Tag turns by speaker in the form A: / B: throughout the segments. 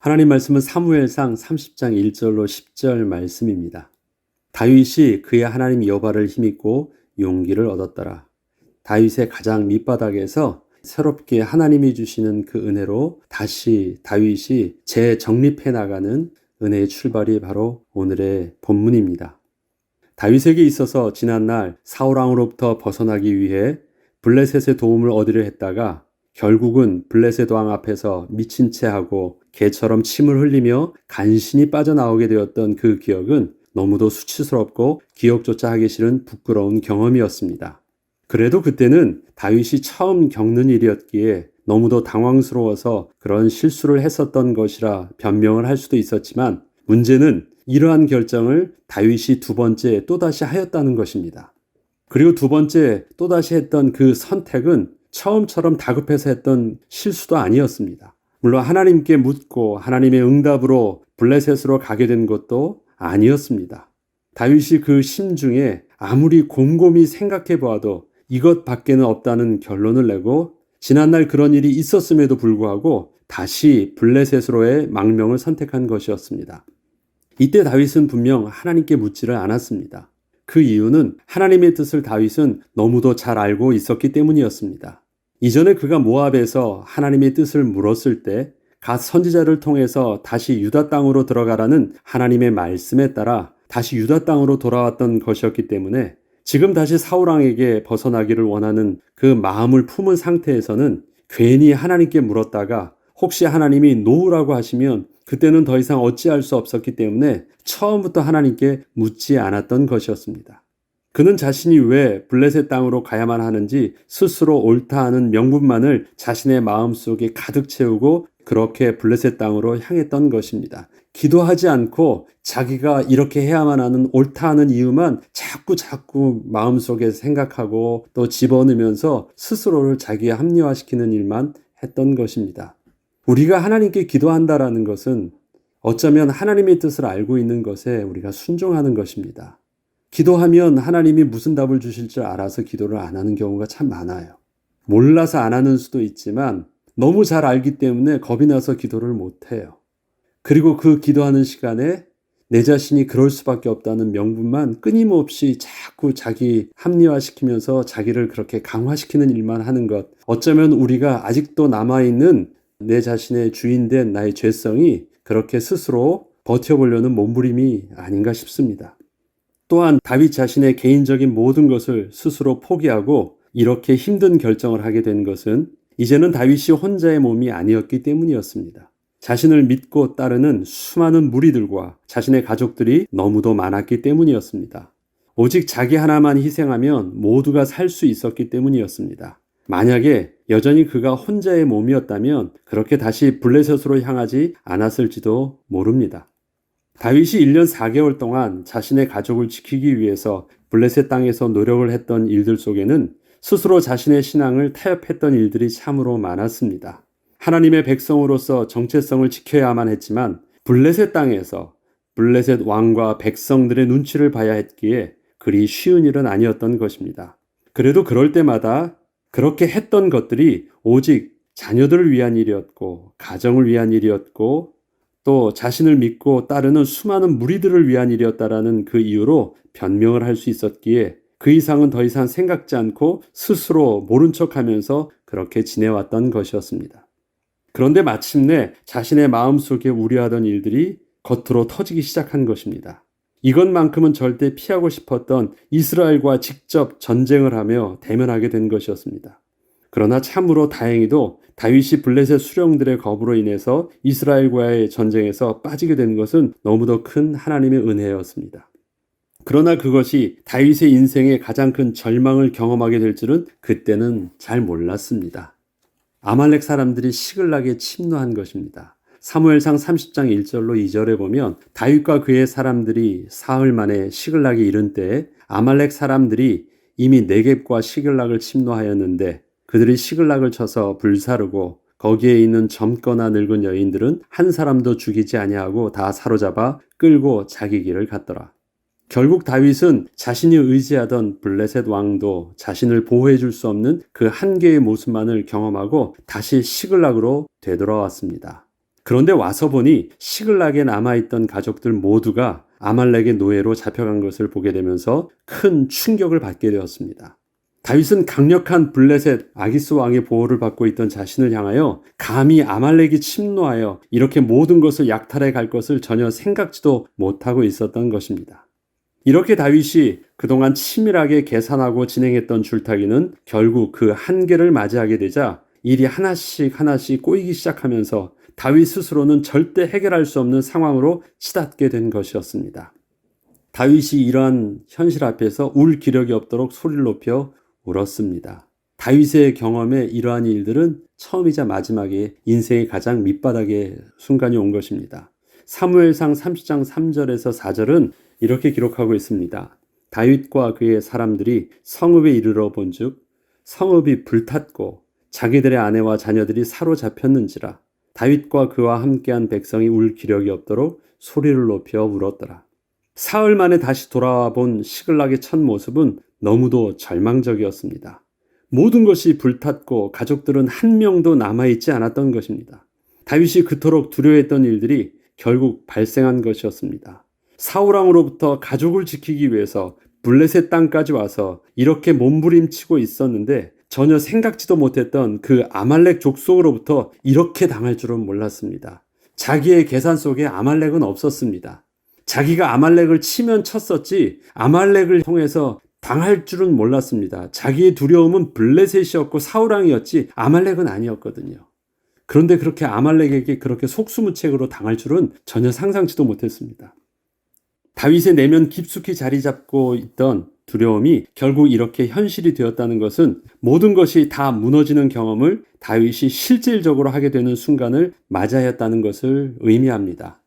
A: 하나님 말씀은 사무엘상 30장 1절로 10절 말씀입니다. 다윗이 그의 하나님 여호와를 힘입고 용기를 얻었더라. 다윗의 가장 밑바닥에서 새롭게 하나님이 주시는 그 은혜로 다시 다윗이 재정립해 나가는 은혜의 출발이 바로 오늘의 본문입니다. 다윗에게 있어서 지난날 사울왕으로부터 벗어나기 위해 블레셋의 도움을 얻으려 했다가 결국은 블레셋 왕 앞에서 미친 채 하고 개처럼 침을 흘리며 간신히 빠져나오게 되었던 그 기억은 너무도 수치스럽고 기억조차 하기 싫은 부끄러운 경험이었습니다. 그래도 그때는 다윗이 처음 겪는 일이었기에 너무도 당황스러워서 그런 실수를 했었던 것이라 변명을 할 수도 있었지만 문제는 이러한 결정을 다윗이 두 번째 또다시 하였다는 것입니다. 그리고 두 번째 또다시 했던 그 선택은 처음처럼 다급해서 했던 실수도 아니었습니다. 물론 하나님께 묻고 하나님의 응답으로 블레셋으로 가게 된 것도 아니었습니다. 다윗이 그 심중에 아무리 곰곰이 생각해 보아도 이것밖에는 없다는 결론을 내고 지난날 그런 일이 있었음에도 불구하고 다시 블레셋으로의 망명을 선택한 것이었습니다. 이때 다윗은 분명 하나님께 묻지를 않았습니다. 그 이유는 하나님의 뜻을 다윗은 너무도 잘 알고 있었기 때문이었습니다. 이전에 그가 모압에서 하나님의 뜻을 물었을 때 갓 선지자를 통해서 다시 유다 땅으로 들어가라는 하나님의 말씀에 따라 다시 유다 땅으로 돌아왔던 것이었기 때문에 지금 다시 사울왕에게 벗어나기를 원하는 그 마음을 품은 상태에서는 괜히 하나님께 물었다가 혹시 하나님이 놓으라고 하시면 그때는 더 이상 어찌할 수 없었기 때문에 처음부터 하나님께 묻지 않았던 것이었습니다. 그는 자신이 왜 블레셋 땅으로 가야만 하는지 스스로 옳다 하는 명분만을 자신의 마음속에 가득 채우고 그렇게 블레셋 땅으로 향했던 것입니다. 기도하지 않고 자기가 이렇게 해야만 하는 옳다 하는 이유만 자꾸 마음속에 생각하고 또 집어넣으면서 스스로를 자기에 합리화시키는 일만 했던 것입니다. 우리가 하나님께 기도한다라는 것은 어쩌면 하나님의 뜻을 알고 있는 것에 우리가 순종하는 것입니다. 기도하면 하나님이 무슨 답을 주실 줄 알아서 기도를 안 하는 경우가 참 많아요. 몰라서 안 하는 수도 있지만 너무 잘 알기 때문에 겁이 나서 기도를 못 해요. 그리고 그 기도하는 시간에 내 자신이 그럴 수밖에 없다는 명분만 끊임없이 자꾸 자기 합리화시키면서 자기를 그렇게 강화시키는 일만 하는 것. 어쩌면 우리가 아직도 남아있는 내 자신의 주인된 나의 죄성이 그렇게 스스로 버텨보려는 몸부림이 아닌가 싶습니다. 또한 다윗 자신의 개인적인 모든 것을 스스로 포기하고 이렇게 힘든 결정을 하게 된 것은 이제는 다윗이 혼자의 몸이 아니었기 때문이었습니다. 자신을 믿고 따르는 수많은 무리들과 자신의 가족들이 너무도 많았기 때문이었습니다. 오직 자기 하나만 희생하면 모두가 살 수 있었기 때문이었습니다. 만약에 여전히 그가 혼자의 몸이었다면 그렇게 다시 블레셋으로 향하지 않았을지도 모릅니다. 다윗이 1년 4개월 동안 자신의 가족을 지키기 위해서 블레셋 땅에서 노력을 했던 일들 속에는 스스로 자신의 신앙을 타협했던 일들이 참으로 많았습니다. 하나님의 백성으로서 정체성을 지켜야만 했지만 블레셋 땅에서 블레셋 왕과 백성들의 눈치를 봐야 했기에 그리 쉬운 일은 아니었던 것입니다. 그래도 그럴 때마다 그렇게 했던 것들이 오직 자녀들을 위한 일이었고 가정을 위한 일이었고 또 자신을 믿고 따르는 수많은 무리들을 위한 일이었다라는 그 이유로 변명을 할 수 있었기에 그 이상은 더 이상 생각지 않고 스스로 모른 척하면서 그렇게 지내왔던 것이었습니다. 그런데 마침내 자신의 마음속에 우려하던 일들이 겉으로 터지기 시작한 것입니다. 이것만큼은 절대 피하고 싶었던 이스라엘과 직접 전쟁을 하며 대면하게 된 것이었습니다. 그러나 참으로 다행히도 다윗이 블레셋 수령들의 겁으로 인해서 이스라엘과의 전쟁에서 빠지게 된 것은 너무도 큰 하나님의 은혜였습니다. 그러나 그것이 다윗의 인생의 가장 큰 절망을 경험하게 될 줄은 그때는 잘 몰랐습니다. 아말렉 사람들이 시글락에 침노한 것입니다. 사무엘상 30장 1절로 2절에 보면 다윗과 그의 사람들이 사흘 만에 시글락에 이른 때에 아말렉 사람들이 이미 네겝과 시글락을 침노하였는데 그들이 시글락을 쳐서 불사르고 거기에 있는 젊거나 늙은 여인들은 한 사람도 죽이지 아니하고 다 사로잡아 끌고 자기 길을 갔더라. 결국 다윗은 자신이 의지하던 블레셋 왕도 자신을 보호해 줄 수 없는 그 한계의 모습만을 경험하고 다시 시글락으로 되돌아왔습니다. 그런데 와서 보니 시글락에 남아있던 가족들 모두가 아말렉의 노예로 잡혀간 것을 보게 되면서 큰 충격을 받게 되었습니다. 다윗은 강력한 블레셋 아기스 왕의 보호를 받고 있던 자신을 향하여 감히 아말렉이 침노하여 이렇게 모든 것을 약탈해 갈 것을 전혀 생각지도 못하고 있었던 것입니다. 이렇게 다윗이 그동안 치밀하게 계산하고 진행했던 줄타기는 결국 그 한계를 맞이하게 되자 일이 하나씩 꼬이기 시작하면서 다윗 스스로는 절대 해결할 수 없는 상황으로 치닫게 된 것이었습니다. 다윗이 이러한 현실 앞에서 울 기력이 없도록 소리를 높여 울었습니다. 다윗의 경험에 이러한 일들은 처음이자 마지막에 인생의 가장 밑바닥의 순간이 온 것입니다. 사무엘상 30장 3절에서 4절은 이렇게 기록하고 있습니다. 다윗과 그의 사람들이 성읍에 이르러 본즉 성읍이 불탔고 자기들의 아내와 자녀들이 사로잡혔는지라. 다윗과 그와 함께한 백성이 울 기력이 없도록 소리를 높여 울었더라. 사흘 만에 다시 돌아와 본 시글락의 첫 모습은 너무도 절망적이었습니다. 모든 것이 불탔고 가족들은 한 명도 남아있지 않았던 것입니다. 다윗이 그토록 두려워했던 일들이 결국 발생한 것이었습니다. 사울왕으로부터 가족을 지키기 위해서 블레셋 땅까지 와서 이렇게 몸부림치고 있었는데 전혀 생각지도 못했던 그 아말렉 족속으로부터 이렇게 당할 줄은 몰랐습니다. 자기의 계산 속에 아말렉은 없었습니다. 자기가 아말렉을 치면 쳤었지 아말렉을 통해서 당할 줄은 몰랐습니다. 자기의 두려움은 블레셋이었고 사울왕이었지 아말렉은 아니었거든요. 그런데 그렇게 아말렉에게 그렇게 속수무책으로 당할 줄은 전혀 상상치도 못했습니다. 다윗의 내면 깊숙이 자리 잡고 있던 두려움이 결국 이렇게 현실이 되었다는 것은 모든 것이 다 무너지는 경험을 다윗이 실질적으로 하게 되는 순간을 맞이하였다는 것을 의미합니다.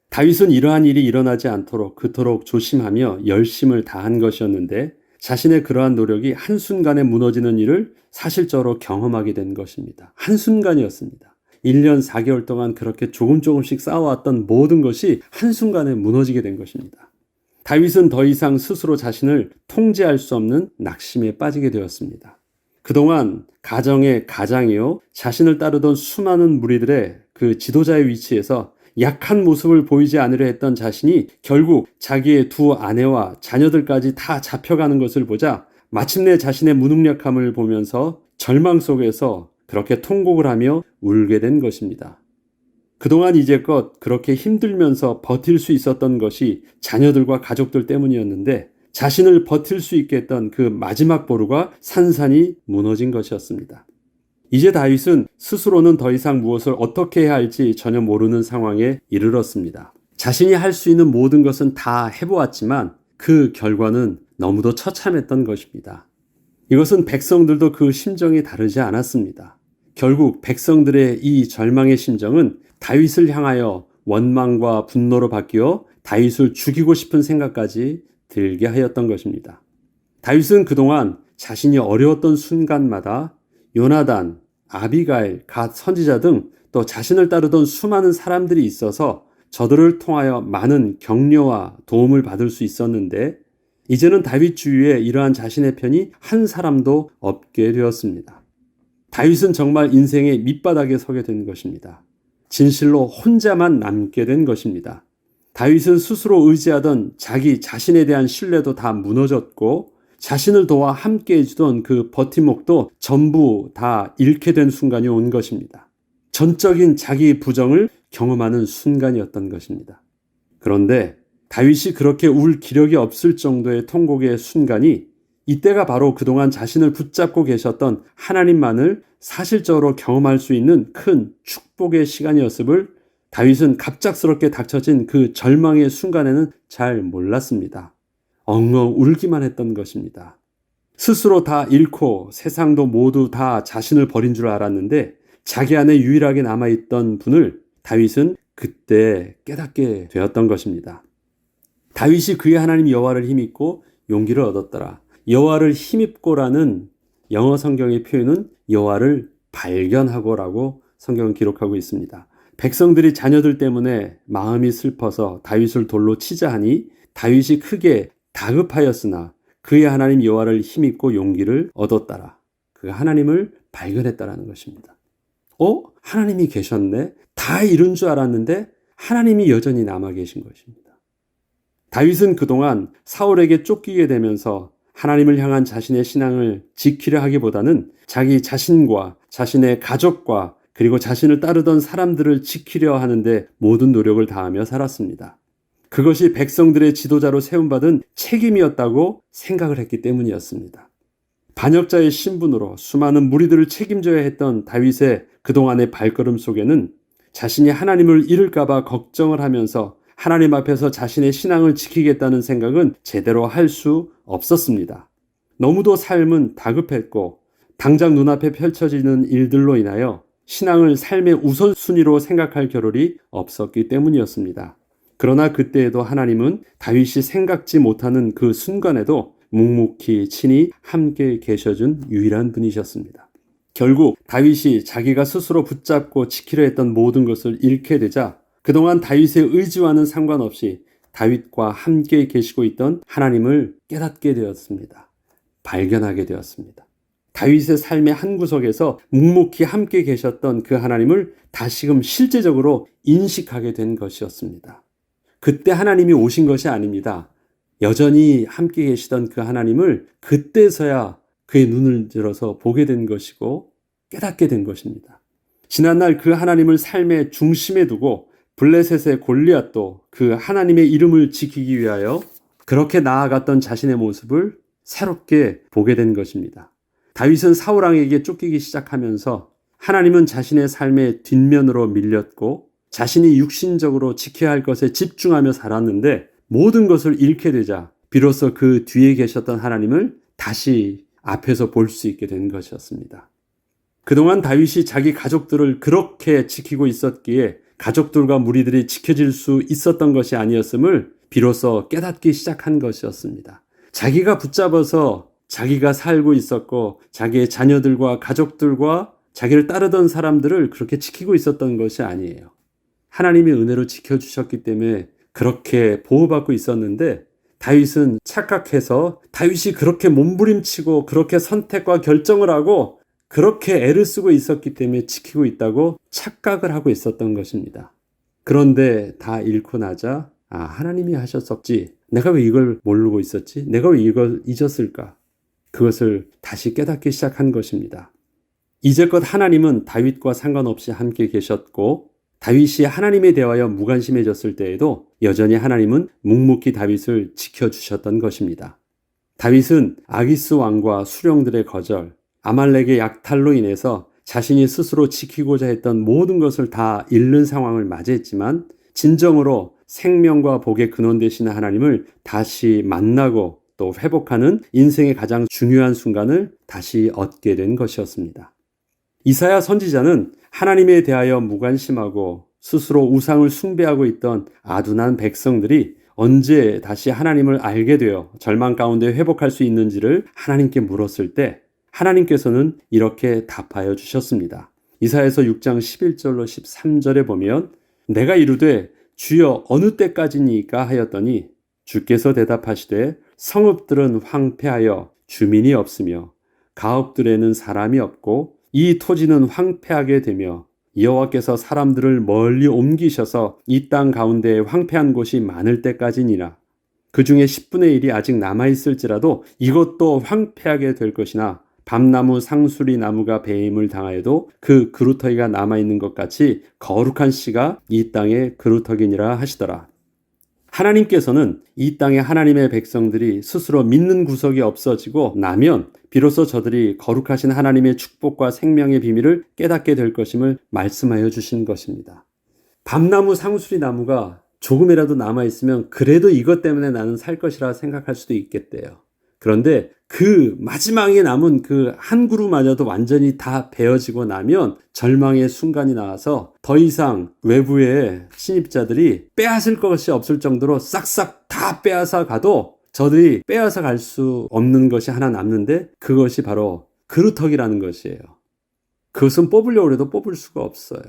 A: 다윗은 이러한 일이 일어나지 않도록 그토록 조심하며 열심을 다한 것이었는데 자신의 그러한 노력이 한순간에 무너지는 일을 사실적으로 경험하게 된 것입니다. 한순간이었습니다. 1년 4개월 동안 그렇게 조금씩 쌓아왔던 모든 것이 한순간에 무너지게 된 것입니다. 다윗은 더 이상 스스로 자신을 통제할 수 없는 낙심에 빠지게 되었습니다. 그동안 가정의 가장이요 자신을 따르던 수많은 무리들의 그 지도자의 위치에서 약한 모습을 보이지 않으려 했던 자신이 결국 자기의 두 아내와 자녀들까지 다 잡혀가는 것을 보자 마침내 자신의 무능력함을 보면서 절망 속에서 그렇게 통곡을 하며 울게 된 것입니다. 그동안 이제껏 그렇게 힘들면서 버틸 수 있었던 것이 자녀들과 가족들 때문이었는데 자신을 버틸 수 있게 했던 그 마지막 보루가 산산이 무너진 것이었습니다. 이제 다윗은 스스로는 더 이상 무엇을 어떻게 해야 할지 전혀 모르는 상황에 이르렀습니다. 자신이 할 수 있는 모든 것은 다 해보았지만 그 결과는 너무도 처참했던 것입니다. 이것은 백성들도 그 심정이 다르지 않았습니다. 결국 백성들의 이 절망의 심정은 다윗을 향하여 원망과 분노로 바뀌어 다윗을 죽이고 싶은 생각까지 들게 하였던 것입니다. 다윗은 그동안 자신이 어려웠던 순간마다 요나단, 아비가일, 갓 선지자 등 또 자신을 따르던 수많은 사람들이 있어서 저들을 통하여 많은 격려와 도움을 받을 수 있었는데 이제는 다윗 주위에 이러한 자신의 편이 한 사람도 없게 되었습니다. 다윗은 정말 인생의 밑바닥에 서게 된 것입니다. 진실로 혼자만 남게 된 것입니다. 다윗은 스스로 의지하던 자기 자신에 대한 신뢰도 다 무너졌고 자신을 도와 함께 해주던 그 버팀목도 전부 다 잃게 된 순간이 온 것입니다. 전적인 자기 부정을 경험하는 순간이었던 것입니다. 그런데 다윗이 그렇게 울 기력이 없을 정도의 통곡의 순간이 이때가 바로 그동안 자신을 붙잡고 계셨던 하나님만을 사실적으로 경험할 수 있는 큰 축복의 시간이었음을 다윗은 갑작스럽게 닥쳐진 그 절망의 순간에는 잘 몰랐습니다. 엉엉 울기만 했던 것입니다. 스스로 다 잃고 세상도 모두 다 자신을 버린 줄 알았는데 자기 안에 유일하게 남아있던 분을 다윗은 그때 깨닫게 되었던 것입니다. 다윗이 그의 하나님 여호와를 힘입고 용기를 얻었더라. 여호와를 힘입고라는 영어 성경의 표현은 여호와를 발견하고라고 성경은 기록하고 있습니다. 백성들이 자녀들 때문에 마음이 슬퍼서 다윗을 돌로 치자 하니 다윗이 크게 다급하였으나 그의 하나님 여호와를 힘입고 용기를 얻었더라. 그 하나님을 발견했다라는 것입니다. 하나님이 계셨네. 다 이룬 줄 알았는데 하나님이 여전히 남아 계신 것입니다. 다윗은 그동안 사울에게 쫓기게 되면서 하나님을 향한 자신의 신앙을 지키려 하기보다는 자기 자신과 자신의 가족과 그리고 자신을 따르던 사람들을 지키려 하는데 모든 노력을 다하며 살았습니다. 그것이 백성들의 지도자로 세움받은 책임이었다고 생각을 했기 때문이었습니다. 반역자의 신분으로 수많은 무리들을 책임져야 했던 다윗의 그동안의 발걸음 속에는 자신이 하나님을 잃을까봐 걱정을 하면서 하나님 앞에서 자신의 신앙을 지키겠다는 생각은 제대로 할 수 없었습니다. 너무도 삶은 다급했고 당장 눈앞에 펼쳐지는 일들로 인하여 신앙을 삶의 우선순위로 생각할 겨를이 없었기 때문이었습니다. 그러나 그때에도 하나님은 다윗이 생각지 못하는 그 순간에도 묵묵히 친히 함께 계셔준 유일한 분이셨습니다. 결국 다윗이 자기가 스스로 붙잡고 지키려 했던 모든 것을 잃게 되자 그동안 다윗의 의지와는 상관없이 다윗과 함께 계시고 있던 하나님을 깨닫게 되었습니다. 발견하게 되었습니다. 다윗의 삶의 한 구석에서 묵묵히 함께 계셨던 그 하나님을 다시금 실제적으로 인식하게 된 것이었습니다. 그때 하나님이 오신 것이 아닙니다. 여전히 함께 계시던 그 하나님을 그때서야 그의 눈을 들어서 보게 된 것이고 깨닫게 된 것입니다. 지난날 그 하나님을 삶의 중심에 두고 블레셋의 골리앗도 그 하나님의 이름을 지키기 위하여 그렇게 나아갔던 자신의 모습을 새롭게 보게 된 것입니다. 다윗은 사울 왕에게 쫓기기 시작하면서 하나님은 자신의 삶의 뒷면으로 밀렸고 자신이 육신적으로 지켜야 할 것에 집중하며 살았는데 모든 것을 잃게 되자 비로소 그 뒤에 계셨던 하나님을 다시 앞에서 볼 수 있게 된 것이었습니다. 그동안 다윗이 자기 가족들을 그렇게 지키고 있었기에 가족들과 무리들이 지켜질 수 있었던 것이 아니었음을 비로소 깨닫기 시작한 것이었습니다. 자기가 붙잡아서 자기가 살고 있었고 자기의 자녀들과 가족들과 자기를 따르던 사람들을 그렇게 지키고 있었던 것이 아니에요. 하나님의 은혜로 지켜주셨기 때문에 그렇게 보호받고 있었는데 다윗은 착각해서 다윗이 그렇게 몸부림치고 그렇게 선택과 결정을 하고 그렇게 애를 쓰고 있었기 때문에 지키고 있다고 착각을 하고 있었던 것입니다. 그런데 다 잃고 나자 하나님이 하셨었지. 내가 왜 이걸 모르고 있었지? 내가 왜 이걸 잊었을까? 그것을 다시 깨닫기 시작한 것입니다. 이제껏 하나님은 다윗과 상관없이 함께 계셨고 다윗이 하나님에 대하여 무관심해졌을 때에도 여전히 하나님은 묵묵히 다윗을 지켜주셨던 것입니다. 다윗은 아기스 왕과 수령들의 거절, 아말렉의 약탈로 인해서 자신이 스스로 지키고자 했던 모든 것을 다 잃는 상황을 맞이했지만 진정으로 생명과 복의 근원 되시는 하나님을 다시 만나고 또 회복하는 인생의 가장 중요한 순간을 다시 얻게 된 것이었습니다. 이사야 선지자는 하나님에 대하여 무관심하고 스스로 우상을 숭배하고 있던 아둔한 백성들이 언제 다시 하나님을 알게 되어 절망 가운데 회복할 수 있는지를 하나님께 물었을 때 하나님께서는 이렇게 답하여 주셨습니다. 이사야서 6장 11절로 13절에 보면 내가 이르되 주여 어느 때까지니까 하였더니 주께서 대답하시되 성읍들은 황폐하여 주민이 없으며 가옥들에는 사람이 없고 이 토지는 황폐하게 되며 여호와께서 사람들을 멀리 옮기셔서 이 땅 가운데 황폐한 곳이 많을 때까지니라. 그 중에 10분의 1이 아직 남아있을지라도 이것도 황폐하게 될 것이나 밤나무 상수리 나무가 배임을 당하여도 그 그루터기가 남아있는 것 같이 거룩한 씨가 이 땅의 그루터기니라 하시더라. 하나님께서는 이 땅에 하나님의 백성들이 스스로 믿는 구석이 없어지고 나면 비로소 저들이 거룩하신 하나님의 축복과 생명의 비밀을 깨닫게 될 것임을 말씀하여 주신 것입니다. 밤나무 상수리 나무가 조금이라도 남아있으면 그래도 이것 때문에 나는 살 것이라 생각할 수도 있겠대요. 그런데 그 마지막에 남은 그 한 그루마저도 완전히 다 베어지고 나면 절망의 순간이 나와서 더 이상 외부의 침입자들이 빼앗을 것이 없을 정도로 싹싹 다 빼앗아 가도 저들이 빼앗아 갈 수 없는 것이 하나 남는데 그것이 바로 그루터기라는 것이에요. 그것은 뽑으려고 해도 뽑을 수가 없어요.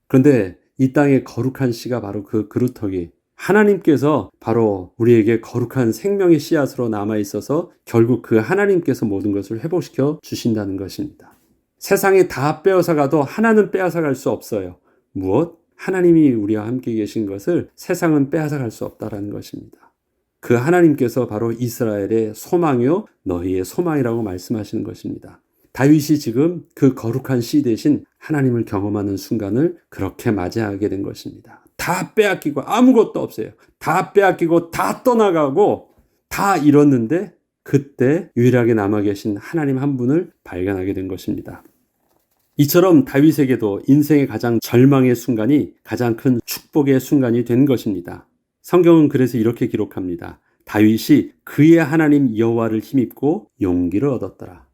A: 그런데 이 땅의 거룩한 씨가 바로 그 그루터기, 하나님께서 바로 우리에게 거룩한 생명의 씨앗으로 남아있어서 결국 그 하나님께서 모든 것을 회복시켜 주신다는 것입니다. 세상이 다 빼앗아 가도 하나는 빼앗아 갈 수 없어요. 무엇? 하나님이 우리와 함께 계신 것을 세상은 빼앗아 갈 수 없다라는 것입니다. 그 하나님께서 바로 이스라엘의 소망이요 너희의 소망이라고 말씀하시는 것입니다. 다윗이 지금 그 거룩한 시 대신 하나님을 경험하는 순간을 그렇게 맞이하게 된 것입니다. 다 빼앗기고 아무것도 없어요. 다 빼앗기고 다 떠나가고 다 잃었는데 그때 유일하게 남아 계신 하나님 한 분을 발견하게 된 것입니다. 이처럼 다윗에게도 인생의 가장 절망의 순간이 가장 큰 축복의 순간이 된 것입니다. 성경은 그래서 이렇게 기록합니다. 다윗이 그의 하나님 여호와를 힘입고 용기를 얻었더라.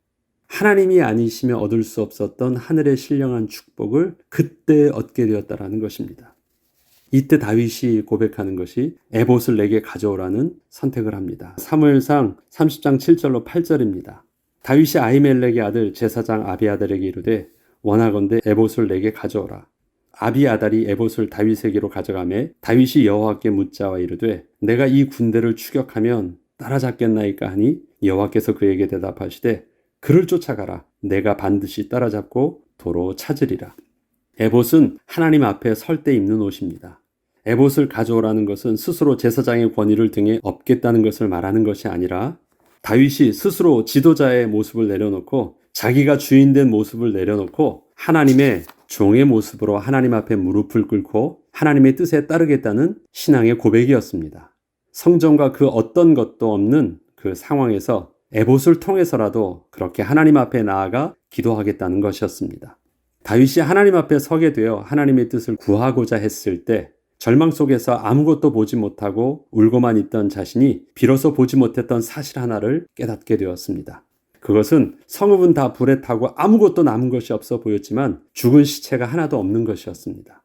A: 하나님이 아니시며 얻을 수 없었던 하늘의 신령한 축복을 그때 얻게 되었다라는 것입니다. 이때 다윗이 고백하는 것이 에봇을 내게 가져오라는 선택을 합니다. 사무엘상 30장 7절로 8절입니다. 다윗이 아히멜렉의 아들 제사장 아비아달에게 이르되 원하건대 에봇을 내게 가져오라. 아비아달이 에봇을 다윗에게로 가져가매 다윗이 여호와께 묻자와 이르되 내가 이 군대를 추격하면 따라잡겠나이까 하니 여호와께서 그에게 대답하시되 그를 쫓아가라. 내가 반드시 따라잡고 도로 찾으리라. 에봇은 하나님 앞에 설 때 입는 옷입니다. 에봇을 가져오라는 것은 스스로 제사장의 권위를 등에 업겠다는 것을 말하는 것이 아니라 다윗이 스스로 지도자의 모습을 내려놓고 자기가 주인된 모습을 내려놓고 하나님의 종의 모습으로 하나님 앞에 무릎을 꿇고 하나님의 뜻에 따르겠다는 신앙의 고백이었습니다. 성전과 그 어떤 것도 없는 그 상황에서 에봇을 통해서라도 그렇게 하나님 앞에 나아가 기도하겠다는 것이었습니다. 다윗이 하나님 앞에 서게 되어 하나님의 뜻을 구하고자 했을 때 절망 속에서 아무것도 보지 못하고 울고만 있던 자신이 비로소 보지 못했던 사실 하나를 깨닫게 되었습니다. 그것은 성읍은 다 불에 타고 아무것도 남은 것이 없어 보였지만 죽은 시체가 하나도 없는 것이었습니다.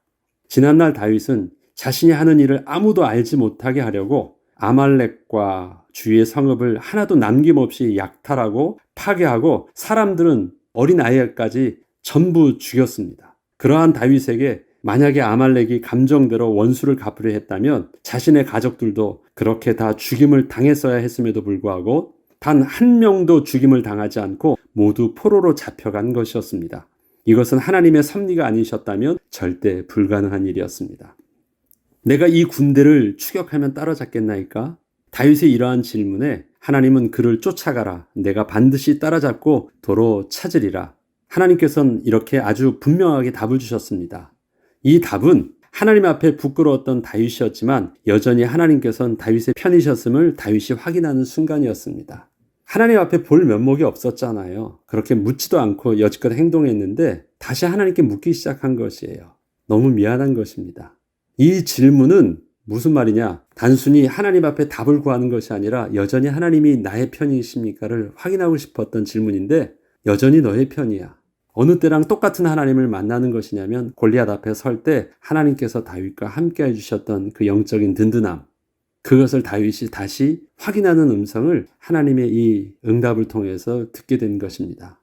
A: 지난날 다윗은 자신이 하는 일을 아무도 알지 못하게 하려고 아말렉과 주위의 성읍을 하나도 남김없이 약탈하고 파괴하고 사람들은 어린아이까지 전부 죽였습니다. 그러한 다윗에게 만약에 아말렉이 감정대로 원수를 갚으려 했다면 자신의 가족들도 그렇게 다 죽임을 당했어야 했음에도 불구하고 단 한 명도 죽임을 당하지 않고 모두 포로로 잡혀간 것이었습니다. 이것은 하나님의 섭리가 아니셨다면 절대 불가능한 일이었습니다. 내가 이 군대를 추격하면 따라잡겠나이까? 다윗의 이러한 질문에 하나님은 그를 쫓아가라. 내가 반드시 따라잡고 도로 찾으리라. 하나님께서는 이렇게 아주 분명하게 답을 주셨습니다. 이 답은 하나님 앞에 부끄러웠던 다윗이었지만 여전히 하나님께서는 다윗의 편이셨음을 다윗이 확인하는 순간이었습니다. 하나님 앞에 볼 면목이 없었잖아요. 그렇게 묻지도 않고 여지껏 행동했는데 다시 하나님께 묻기 시작한 것이에요. 너무 미안한 것입니다. 이 질문은 무슨 말이냐? 단순히 하나님 앞에 답을 구하는 것이 아니라 여전히 하나님이 나의 편이십니까를 확인하고 싶었던 질문인데 여전히 너의 편이야. 어느 때랑 똑같은 하나님을 만나는 것이냐면 골리앗 앞에 설 때 하나님께서 다윗과 함께 해주셨던 그 영적인 든든함, 그것을 다윗이 다시 확인하는 음성을 하나님의 이 응답을 통해서 듣게 된 것입니다.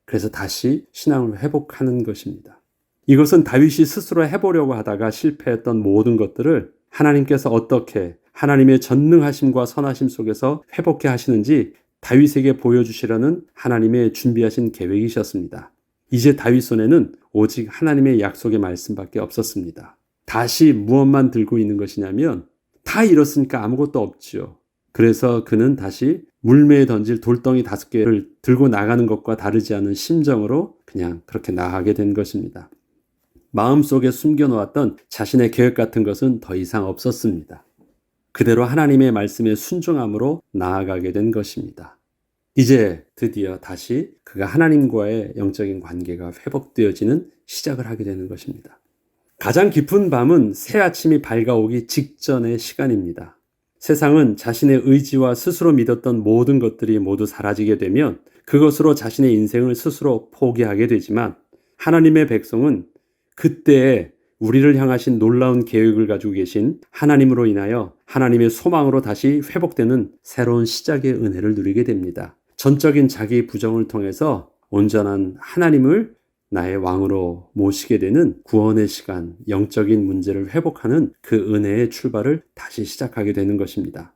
A: 그래서 다시 신앙을 회복하는 것입니다. 이것은 다윗이 스스로 해보려고 하다가 실패했던 모든 것들을 하나님께서 어떻게 하나님의 전능하심과 선하심 속에서 회복해 하시는지 다윗에게 보여주시려는 하나님의 준비하신 계획이셨습니다. 이제 다윗 손에는 오직 하나님의 약속의 말씀밖에 없었습니다. 다시 무엇만 들고 있는 것이냐면 다 잃었으니까 아무것도 없지요. 그래서 그는 다시 물매에 던질 돌덩이 5개를 들고 나가는 것과 다르지 않은 심정으로 그냥 그렇게 나아가게 된 것입니다. 마음속에 숨겨놓았던 자신의 계획 같은 것은 더 이상 없었습니다. 그대로 하나님의 말씀에 순종함으로 나아가게 된 것입니다. 이제 드디어 다시 그가 하나님과의 영적인 관계가 회복되어지는 시작을 하게 되는 것입니다. 가장 깊은 밤은 새 아침이 밝아오기 직전의 시간입니다. 세상은 자신의 의지와 스스로 믿었던 모든 것들이 모두 사라지게 되면 그것으로 자신의 인생을 스스로 포기하게 되지만 하나님의 백성은 그때에 우리를 향하신 놀라운 계획을 가지고 계신 하나님으로 인하여 하나님의 소망으로 다시 회복되는 새로운 시작의 은혜를 누리게 됩니다. 전적인 자기 부정을 통해서 온전한 하나님을 나의 왕으로 모시게 되는 구원의 시간, 영적인 문제를 회복하는 그 은혜의 출발을 다시 시작하게 되는 것입니다.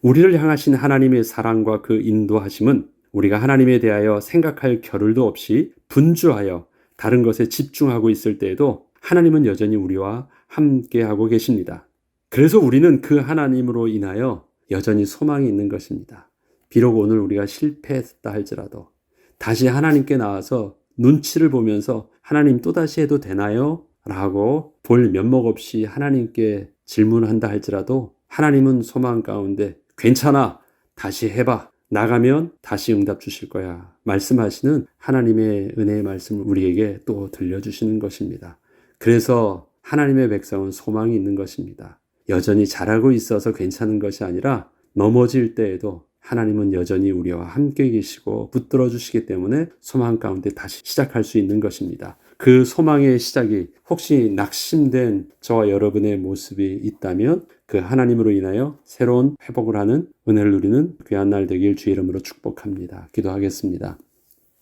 A: 우리를 향하신 하나님의 사랑과 그 인도하심은 우리가 하나님에 대하여 생각할 겨를도 없이 분주하여 다른 것에 집중하고 있을 때에도 하나님은 여전히 우리와 함께하고 계십니다. 그래서 우리는 그 하나님으로 인하여 여전히 소망이 있는 것입니다. 비록 오늘 우리가 실패했다 할지라도 다시 하나님께 나와서 눈치를 보면서 하나님 또다시 해도 되나요? 라고 볼 면목 없이 하나님께 질문한다 할지라도 하나님은 소망 가운데 괜찮아, 다시 해봐, 나가면 다시 응답 주실 거야 말씀하시는 하나님의 은혜의 말씀을 우리에게 또 들려주시는 것입니다. 그래서 하나님의 백성은 소망이 있는 것입니다. 여전히 잘하고 있어서 괜찮은 것이 아니라 넘어질 때에도 하나님은 여전히 우리와 함께 계시고 붙들어 주시기 때문에 소망 가운데 다시 시작할 수 있는 것입니다. 그 소망의 시작이 혹시 낙심된 저와 여러분의 모습이 있다면 그 하나님으로 인하여 새로운 회복을 하는 은혜를 누리는 귀한 날 되길 주의 이름으로 축복합니다. 기도하겠습니다.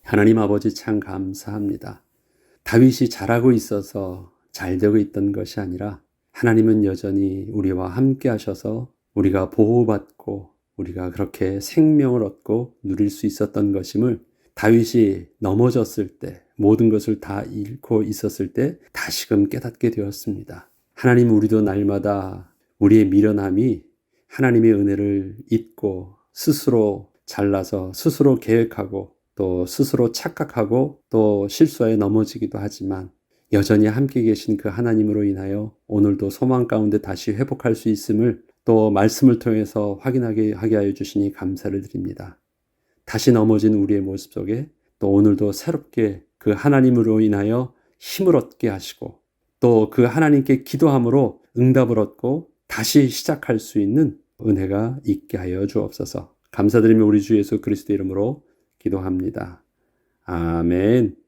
A: 하나님 아버지 참 감사합니다. 다윗이 잘하고 있어서 잘 되고 있던 것이 아니라 하나님은 여전히 우리와 함께 하셔서 우리가 보호받고 우리가 그렇게 생명을 얻고 누릴 수 있었던 것임을 다윗이 넘어졌을 때 모든 것을 다 잃고 있었을 때 다시금 깨닫게 되었습니다. 하나님 우리도 날마다 우리의 미련함이 하나님의 은혜를 잊고 스스로 잘나서 스스로 계획하고 또 스스로 착각하고 또 실수하여 넘어지기도 하지만 여전히 함께 계신 그 하나님으로 인하여 오늘도 소망 가운데 다시 회복할 수 있음을 또 말씀을 통해서 확인하게 하게 하여 주시니 감사를 드립니다. 다시 넘어진 우리의 모습 속에 또 오늘도 새롭게 그 하나님으로 인하여 힘을 얻게 하시고 또 그 하나님께 기도함으로 응답을 얻고 다시 시작할 수 있는 은혜가 있게 하여 주옵소서. 감사드리며 우리 주 예수 그리스도 이름으로 기도합니다. 아멘.